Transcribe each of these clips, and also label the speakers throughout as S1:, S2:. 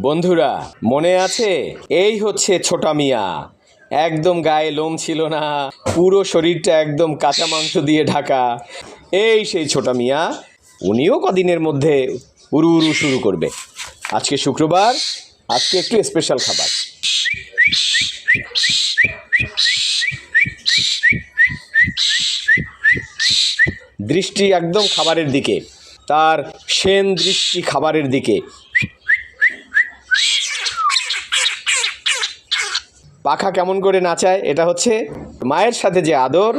S1: বন্ধুরা মনে আছে, এই হচ্ছে ছোটা মিয়া। একদম গায়ে লোম ছিল না, পুরো শরীরটা একদম কাঁচা মাংস দিয়ে ঢাকা। এই সেই ছোটা মিয়া, উনিও কদিনের মধ্যে উড়ু উড়ু শুরু করবে। আজকে শুক্রবার, আজকে একটু স্পেশাল খাবার। দৃষ্টি একদম খাবারের দিকে, তার সেন দৃষ্টি খাবারের দিকে। পাখা কেমন করে নাচায়, এটা হচ্ছে মায়ের সাথে যে আদর,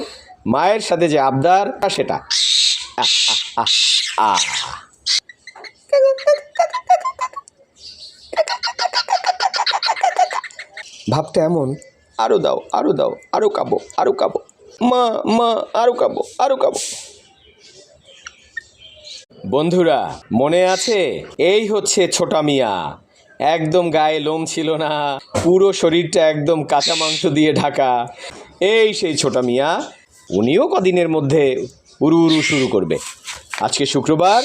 S1: মায়ের সাথে যে আবদার, সেটা। ভাবটা এমন, আরো দাও, আরো দাও, আরো খাবো, আরো খাবো, মা মা, আরো খাবো, আরো খাবো। বন্ধুরা মনে আছে, এই হচ্ছে ছোটা মিয়া। একদম গায়ে লোম ছিল না, পুরো শরীরটা একদম কাঁচা মাংস দিয়ে ঢাকা। এই সেই ছোটা মিয়া, উনিও কদিনের মধ্যে উড়ু উড়ু শুরু করবে। আজকে শুক্রবার,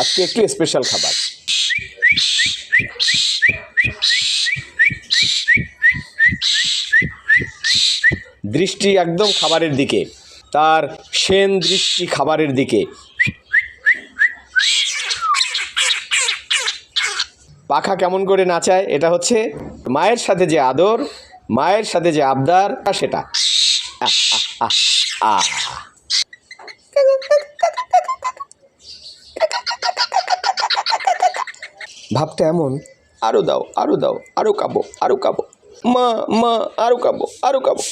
S1: আজকে একটু স্পেশাল খাবার। দৃষ্টি একদম খাবারের দিকে, তার সেন দৃষ্টি খাবারের দিকে। পাখা কেমন করে নাচায়, এটা হচ্ছে মায়ের সাথে যে আদর, মায়ের সাথে যে আবদার, সেটা। ভাবটা এমন, আরো দাও, আরো দাও, আরো খাবো, আরো খাবো, মা মা, আরো খাবো, আরো খাবো।